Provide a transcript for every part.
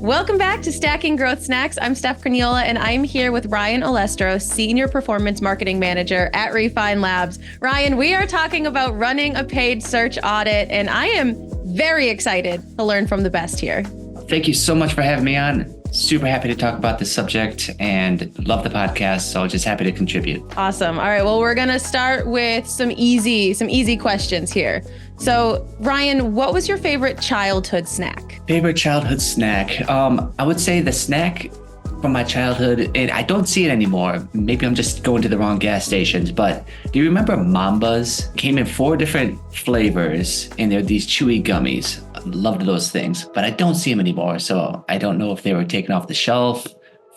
Welcome back to Stacking Growth Snacks. I'm Steph Crugnola, and I'm here with Ryan Olestro, Senior Performance Marketing Manager at Refine Labs. Ryan, we are talking about running a paid search audit, and I am very excited to learn from the best here. Thank you so much for having me on. Super happy to talk about this subject and love the podcast. So just happy to contribute. Awesome. All right. Well, we're going to start with some easy questions here. So Ryan, what was your favorite childhood snack? Favorite childhood snack? I would say the snack from my childhood, and I don't see it anymore. Maybe I'm just going to the wrong gas stations, but do you remember Mambas? Came in 4 different flavors and they're these chewy gummies. I loved those things, but I don't see them anymore. So I don't know if they were taken off the shelf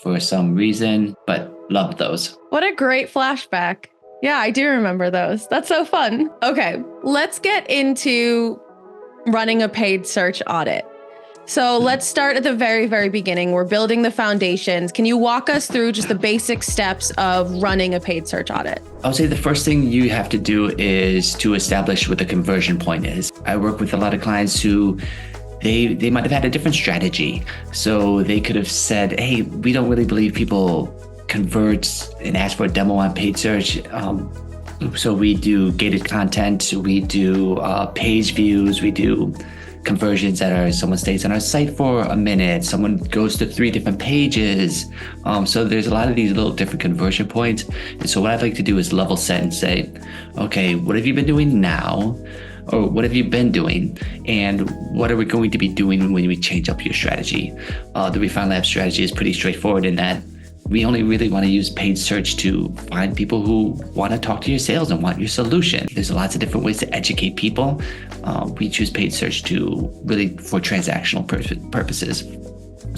for some reason, but loved those. What a great flashback. Yeah, I do remember those. That's so fun. Okay, let's get into running a paid search audit. So let's start at the very beginning. We're building the foundations. Can you walk us through just the basic steps of running a paid search audit? I would say the first thing you have to do is to establish what the conversion point is. I work with a lot of clients who they might have had a different strategy. So they could have said, hey, we don't really believe people convert and ask for a demo on paid search. So we do gated content, we do page views, we do conversions that are someone stays on our site for a minute, someone goes to 3 different pages. So there's a lot of these little different conversion points. And so what I'd like to do is level set and say, okay, what have you been doing now? Or what have you been doing? And what are we going to be doing when we change up your strategy? The Refine Lab strategy is pretty straightforward in that we only really want to use paid search to find people who want to talk to your sales and want your solution. There's lots of different ways to educate people. We choose paid search to really for transactional purposes.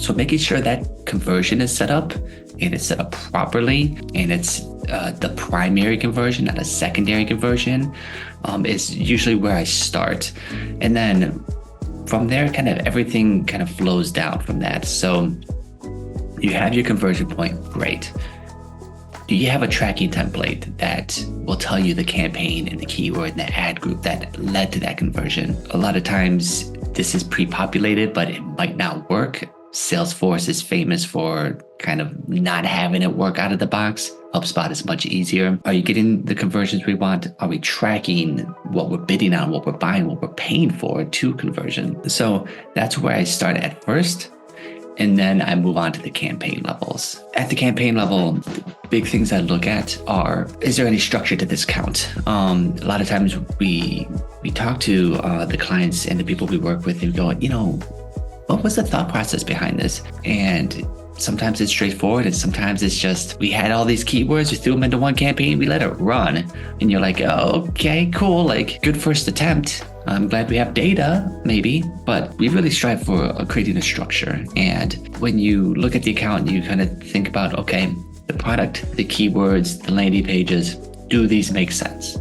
So making sure that conversion is set up and it's set up properly and it's the primary conversion, not a secondary conversion, is usually where I start. And then from there, kind of everything kind of flows down from that. So you have your conversion point, great. Do you have a tracking template that will tell you the campaign and the keyword and the ad group that led to that conversion? A lot of times this is pre-populated, but it might not work. Salesforce is famous for kind of not having it work out of the box. HubSpot is much easier. Are you getting the conversions we want? Are we tracking what we're bidding on, what we're buying, what we're paying for to conversion? So that's where I start at first. And then I move on to the campaign levels. At the campaign level, the big things I look at are, is there any structure to this count? A lot of times we talk to the clients and the people we work with and go, what was the thought process behind this? And sometimes it's straightforward and sometimes it's just, we had all these keywords, we threw them into one campaign, we let it run. And you're like, oh, okay, cool, like good first attempt. I'm glad we have data, maybe, but we really strive for creating a structure. And when you look at the account, you kind of think about, okay, the product, the keywords, the landing pages, do these make sense?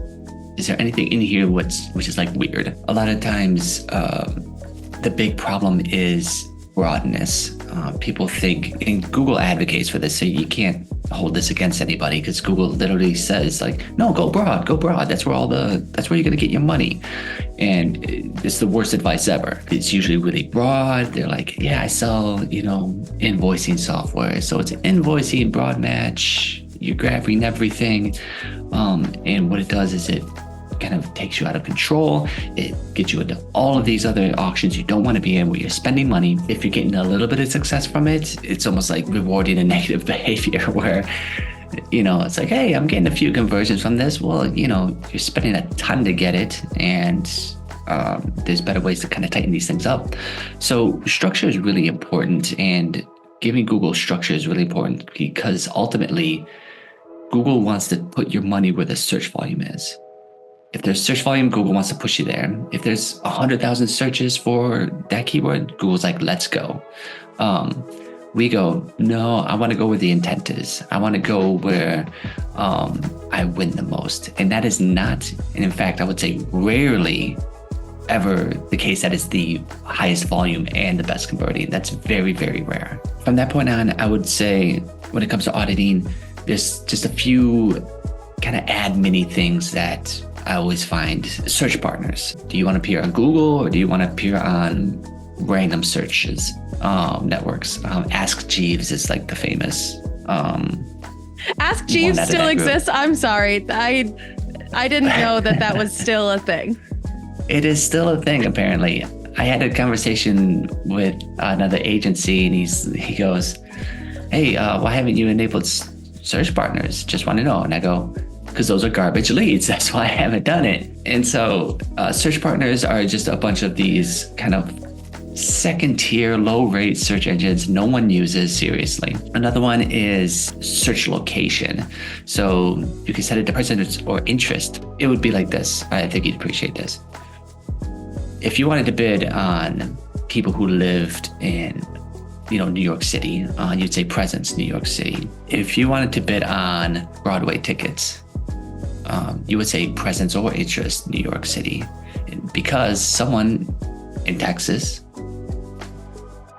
Is there anything in here which is like weird? A lot of times, the big problem is broadness. People think, and Google advocates for this, so you can't hold this against anybody because Google literally says like, no, go broad. That's where you're going to get your money. And it's the worst advice ever. It's usually really broad. They're like, yeah, I sell, invoicing software. So it's invoicing, broad match, you're grabbing everything. And what it does is it kind of takes you out of control. It gets you into all of these other auctions you don't want to be in where you're spending money. If you're getting a little bit of success from it, it's almost like rewarding a negative behavior where, it's like, hey, I'm getting a few conversions from this. Well, you're spending a ton to get it. And there's better ways to kind of tighten these things up. So structure is really important, and giving Google structure is really important because ultimately Google wants to put your money where the search volume is. If there's search volume, Google wants to push you there. If there's 100,000 searches for that keyword, Google's like, let's go. We go, no, I want to go where the intent is. I want to go where I win the most. And that is not, and in fact, I would say rarely ever the case that is the highest volume and the best converting. That's very, very rare. From that point on, I would say when it comes to auditing, there's just a few kind of admin-y things that I always find. Search partners. Do you want to appear on Google or do you want to appear on random searches networks. Ask Jeeves is like the famous. Ask Jeeves still exists. I'm sorry. I didn't know that was still a thing. It is still a thing, apparently. I had a conversation with another agency, and he goes, "Hey, why haven't you enabled search partners? Just want to know." And I go, "Because those are garbage leads. That's why I haven't done it." And so search partners are just a bunch of these kind of second tier, low rate search engines no one uses seriously. Another one is search location. So you can set it to person or interest. It would be like this. I think you'd appreciate this. If you wanted to bid on people who lived in, New York City, you'd say presence, New York City. If you wanted to bid on Broadway tickets, you would say presence or interest, New York City, because someone in Texas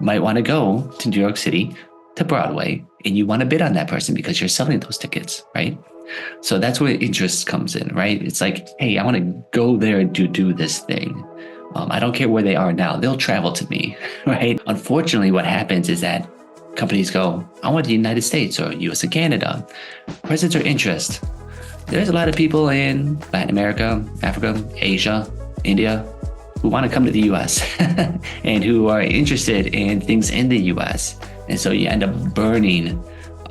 might want to go to New York City to Broadway, and you want to bid on that person because you're selling those tickets, right? So that's where interest comes in, right? It's like, hey, I want to go there to do this thing. I don't care where they are now. They'll travel to me, right? Unfortunately, what happens is that companies go, I want the United States or US and Canada. Presence or interest. There's a lot of people in Latin America, Africa, Asia, India, who want to come to the US and who are interested in things in the US. And so you end up burning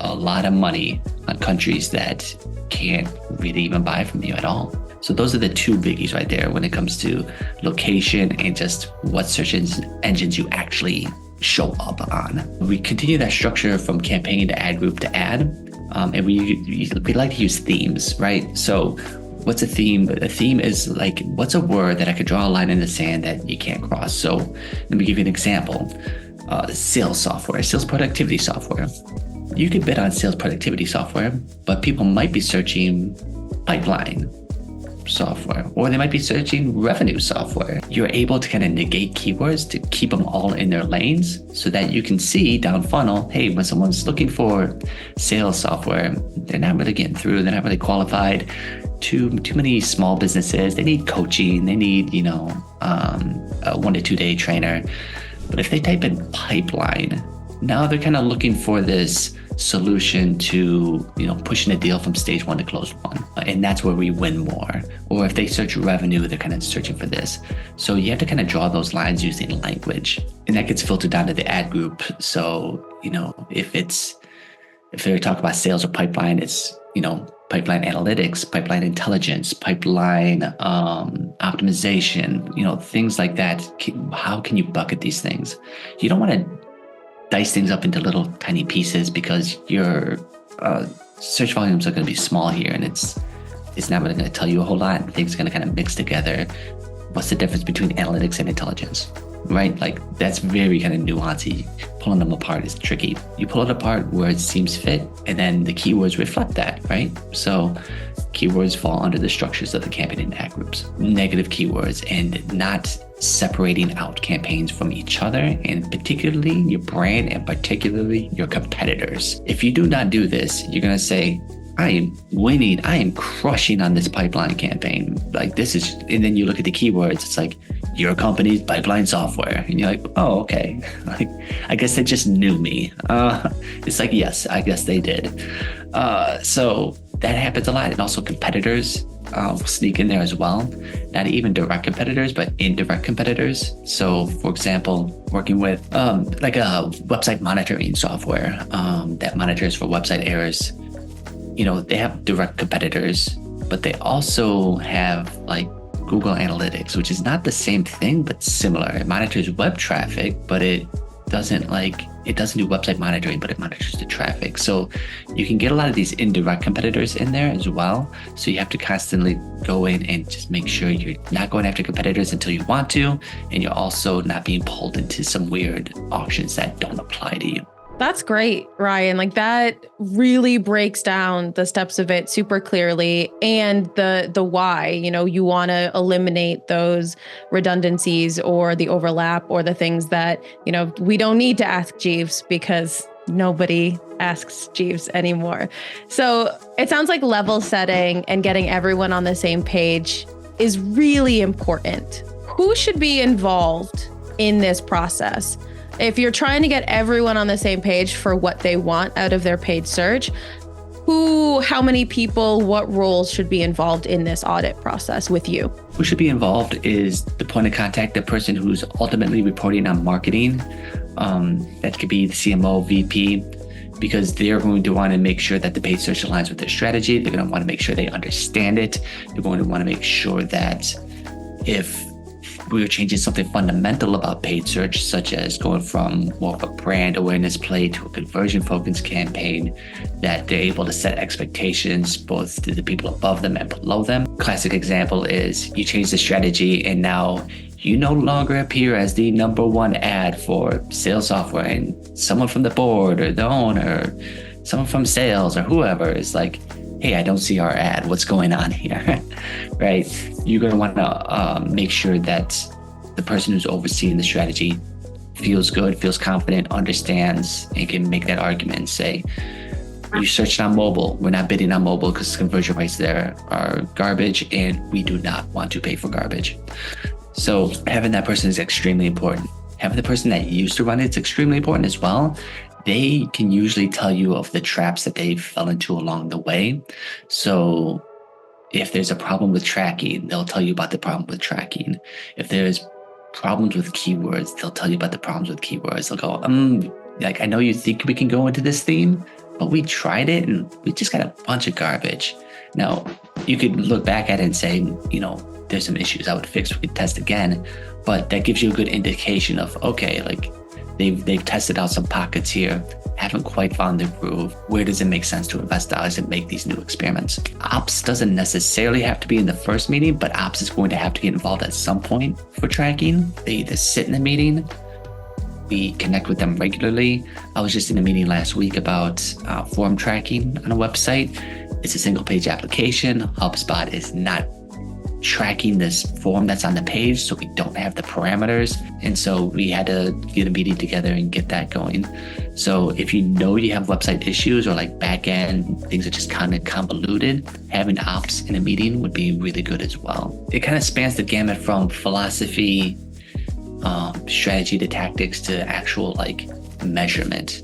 a lot of money on countries that can't really even buy from you at all. So those are the two biggies right there when it comes to location and just what search engines you actually show up on. We continue that structure from campaign to ad group to ad. And we like to use themes, right? So what's a theme? A theme is like, what's a word that I could draw a line in the sand that you can't cross? So let me give you an example. Sales software, sales productivity software. You could bid on sales productivity software, but people might be searching pipeline software, or they might be searching revenue software. You're able to kind of negate keywords to keep them all in their lanes so that you can see down funnel, hey, when someone's looking for sales software, they're not really getting through, they're not really qualified. Too many small businesses, they need coaching, they need, a 1 to 2 day trainer. But if they type in pipeline, now they're kind of looking for this solution to, pushing a deal from stage 1 to close 1. And that's where we win more. Or if they search revenue, they're kind of searching for this. So you have to kind of draw those lines using language. And that gets filtered down to the ad group. So, if they're talking about sales or pipeline, it's, pipeline analytics, pipeline intelligence, pipeline optimization, things like that. How can you bucket these things? You don't want to dice things up into little tiny pieces because your search volumes are going to be small here, and it's not really going to tell you a whole lot. Things are going to kind of mix together. What's the difference between analytics and intelligence, right? Like that's very kind of nuancy. Pulling them apart is tricky. You pull it apart where it seems fit, and then the keywords reflect that, right? So keywords fall under the structures of the campaign and ad groups. Negative keywords and not separating out campaigns from each other, and particularly your brand and particularly your competitors. If you do not do this, you're going to say, I am winning. I am crushing on this pipeline campaign. Like this is, and then you look at the keywords, it's like your company's pipeline software. And you're like, oh, okay. Like, I guess they just knew me. It's like, yes, I guess they did. So that happens a lot. And also competitors will sneak in there as well. Not even direct competitors, but indirect competitors. So for example, working with like a website monitoring software that monitors for website errors. They have direct competitors, but they also have like Google Analytics, which is not the same thing, but similar. It monitors web traffic, but it doesn't do website monitoring, but it monitors the traffic. So you can get a lot of these indirect competitors in there as well. So you have to constantly go in and just make sure you're not going after competitors until you want to, and you're also not being pulled into some weird auctions that don't apply to you. That's great, Ryan. Like that really breaks down the steps of it super clearly, and the why. You want to eliminate those redundancies or the overlap or the things that, we don't need to ask Jeeves because nobody asks Jeeves anymore. So it sounds like level setting and getting everyone on the same page is really important. Who should be involved in this process? If you're trying to get everyone on the same page for what they want out of their paid search, how many people, what roles should be involved in this audit process with you? Who should be involved is the point of contact, the person who's ultimately reporting on marketing. That could be the CMO, VP, because they're going to want to make sure that the paid search aligns with their strategy. They're going to want to make sure they understand it. They're going to want to make sure that if we were changing something fundamental about paid search, such as going from more of a brand awareness play to a conversion focused campaign, that they're able to set expectations both to the people above them and below them. Classic example is you change the strategy and now you no longer appear as the number one ad for sales software, and someone from the board or the owner, someone from sales or whoever is like, hey, I don't see our ad. What's going on here? Right? You're going to want to make sure that the person who's overseeing the strategy feels good, feels confident, understands, and can make that argument and say, you searched on mobile. We're not bidding on mobile because conversion rates there are garbage and we do not want to pay for garbage. So having that person is extremely important. Having the person that used to run it is extremely important as well. They can usually tell you of the traps that they fell into along the way. So if there's a problem with tracking, they'll tell you about the problem with tracking. If there's problems with keywords, they'll tell you about the problems with keywords. They'll go, like, I know you think we can go into this theme, but we tried it and we just got a bunch of garbage. Now, you could look back at it and say, there's some issues I would fix. We could test again, but that gives you a good indication of, okay, like, They've tested out some pockets here, haven't quite found their groove. Where does it make sense to invest dollars and make these new experiments? Ops doesn't necessarily have to be in the first meeting, but ops is going to have to get involved at some point for tracking. They either sit in the meeting, we connect with them regularly. I was just in a meeting last week about form tracking on a website. It's a single page application. HubSpot is not tracking this form that's on the page, so we don't have the parameters. And so we had to get a meeting together and get that going. So if you know you have website issues or like back end, things are just kind of convoluted, having ops in a meeting would be really good as well. It kind of spans the gamut from philosophy, strategy to tactics to actual like measurement.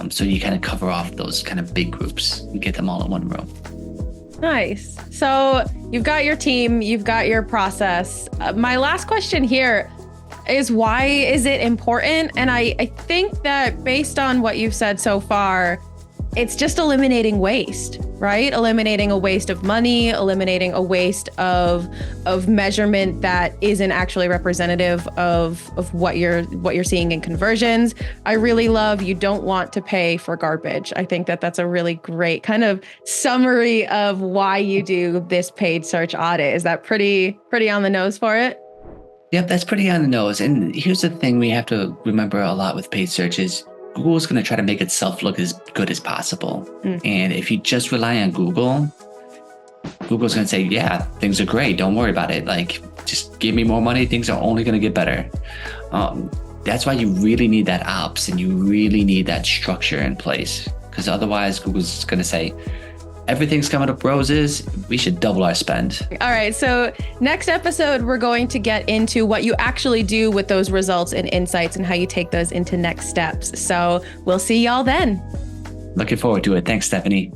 So you kind of cover off those kind of big groups and get them all in one room. Nice. So you've got your team, you've got your process. My last question here is, why is it important? And I think that based on what you've said so far, it's just eliminating waste, right? Eliminating a waste of money, eliminating a waste of measurement that isn't actually representative of what you're seeing in conversions. I really love, you don't want to pay for garbage. I think that that's a really great kind of summary of why you do this paid search audit. Is that pretty on the nose for it? Yep, that's pretty on the nose. And here's the thing we have to remember a lot with paid search is Google's going to try to make itself look as good as possible. And if you just rely on Google's going to say, yeah, things are great. Don't worry about it. Like, just give me more money. Things are only going to get better. That's why you really need that ops and you really need that structure in place. Because otherwise, Google's going to say, everything's coming up roses. We should double our spend. All right. So next episode, we're going to get into what you actually do with those results and insights and how you take those into next steps. So we'll see y'all then. Looking forward to it. Thanks, Stephanie.